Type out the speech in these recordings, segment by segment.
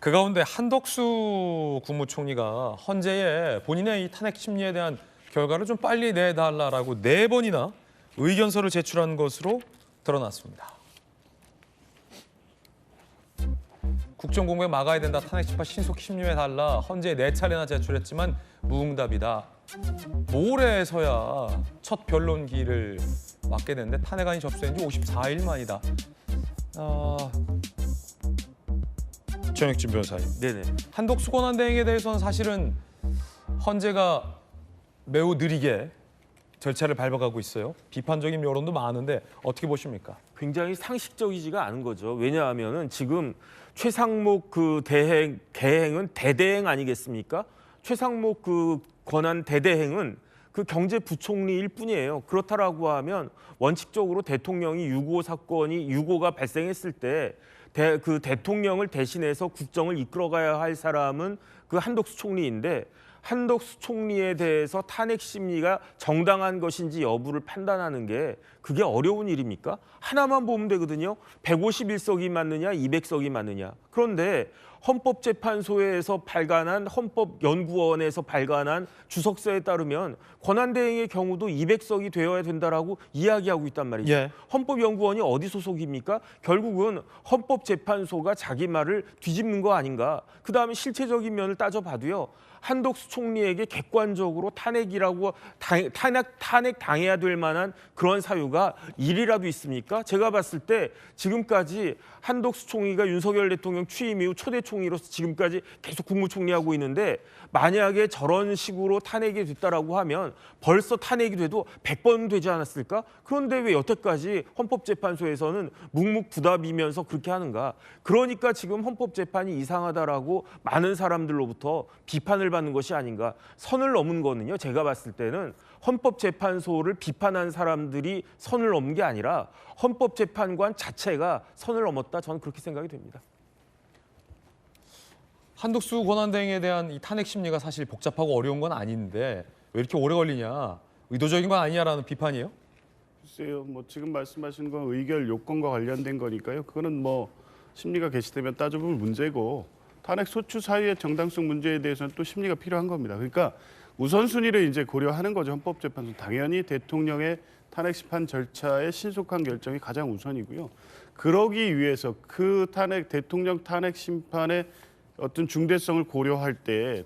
그 가운데 한덕수 국무총리가 헌재에 본인의 이 탄핵 심리에 대한 결과를 좀 빨리 내달라라고 4번이나 의견서를 제출한 것으로 드러났습니다. 국정공백 막아야 된다. 탄핵 심판 신속 심리해달라. 헌재에 4차례나 제출했지만 무응답이다. 모레에서야 첫 변론기를 맞게 됐는데 탄핵안이 접수된 지 54일 만이다. 전혁진 변호사님. 네네. 한덕수 권한대행에 대해서는 사실은 헌재가 매우 느리게 절차를 밟아가고 있어요. 비판적인 여론도 많은데 어떻게 보십니까? 굉장히 상식적이지가 않은 거죠. 왜냐하면은 지금 최상목 대행은 대대행 아니겠습니까? 최상목 권한 대대행은 경제부총리일 뿐이에요. 그렇다라고 하면 원칙적으로 대통령이 유고가 발생했을 때 대통령을 대신해서 국정을 이끌어가야 할 사람은 한덕수 총리인데, 한덕수 총리에 대해서 탄핵 심리가 정당한 것인지 여부를 판단하는 게 그게 어려운 일입니까? 하나만 보면 되거든요. 151석이 맞느냐, 200석이 맞느냐. 그런데 헌법재판소에서 발간한 헌법연구원에서 발간한 주석서에 따르면 권한대행의 경우도 200석이 되어야 된다라고 이야기하고 있단 말이죠. 예. 헌법연구원이 어디 소속입니까? 결국은 헌법재판소가 자기 말을 뒤집는 거 아닌가. 그다음에 실체적인 면을 따져봐도요. 한덕수 총리에게 객관적으로 탄핵 당해야 될 만한 그런 사유가 일이라도 있습니까? 제가 봤을 때 지금까지 한덕수 총리가 윤석열 대통령 취임 이후 초대 총리로서 지금까지 계속 국무총리하고 있는데, 만약에 저런 식으로 탄핵이 됐다라고 하면 벌써 탄핵이 돼도 100번 되지 않았을까? 그런데 왜 여태까지 헌법재판소에서는 묵묵부답이면서 그렇게 하는가? 그러니까 지금 헌법재판이 이상하다라고 많은 사람들로부터 비판을 받는 것이 아닌가. 선을 넘은 거는요, 제가 봤을 때는 헌법재판소를 비판한 사람들이 선을 넘은 게 아니라 헌법재판관 자체가 선을 넘었다, 저는 그렇게 생각이 됩니다. 한덕수 권한대행에 대한 이 탄핵 심리가 사실 복잡하고 어려운 건 아닌데 왜 이렇게 오래 걸리냐, 의도적인 건 아니냐라는 비판이에요? 글쎄요, 지금 말씀하시는 건 의결 요건과 관련된 거니까요. 그거는 심리가 개시되면 따져볼 문제고, 탄핵 소추 사유의 정당성 문제에 대해서는 또 심리가 필요한 겁니다. 그러니까 우선순위를 이제 고려하는 거죠. 헌법재판소 당연히 대통령의 탄핵 심판 절차의 신속한 결정이 가장 우선이고요. 그러기 위해서 대통령 탄핵 심판의 어떤 중대성을 고려할 때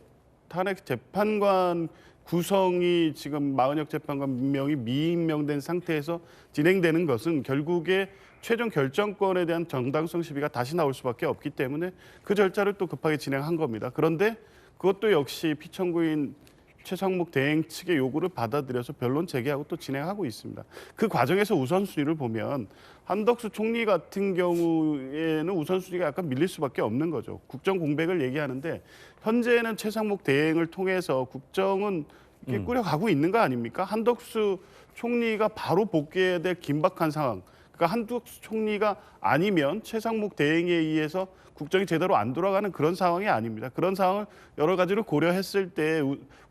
탄핵 재판관 구성이 지금 마은혁 재판관 임명이 미임명된 상태에서 진행되는 것은 결국에 최종 결정권에 대한 정당성 시비가 다시 나올 수밖에 없기 때문에 그 절차를 또 급하게 진행한 겁니다. 그런데 그것도 역시 피청구인 최상목 대행 측의 요구를 받아들여서 변론 재개하고 또 진행하고 있습니다. 그 과정에서 우선순위를 보면 한덕수 총리 같은 경우에는 우선순위가 약간 밀릴 수밖에 없는 거죠. 국정 공백을 얘기하는데 현재는 최상목 대행을 통해서 국정은 이렇게 꾸려가고 있는 거 아닙니까? 한덕수 총리가 바로 복귀해야 될 긴박한 상황. 그러니까 한덕수 총리가 아니면 최상목 대행에 의해서 국정이 제대로 안 돌아가는 그런 상황이 아닙니다. 그런 상황을 여러 가지로 고려했을 때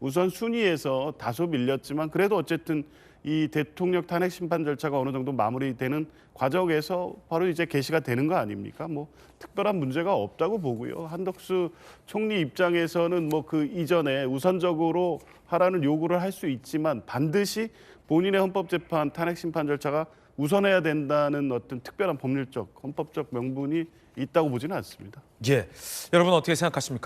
우선 순위에서 다소 밀렸지만 그래도 어쨌든 이 대통령 탄핵 심판 절차가 어느 정도 마무리되는 과정에서 바로 이제 개시가 되는 거 아닙니까? 특별한 문제가 없다고 보고요. 한덕수 총리 입장에서는 그 이전에 우선적으로 하라는 요구를 할 수 있지만 반드시 본인의 헌법재판 탄핵 심판 절차가 우선해야 된다는 어떤 특별한 법률적, 헌법적 명분이 있다고 보지는 않습니다. 예. 여러분 어떻게 생각하십니까?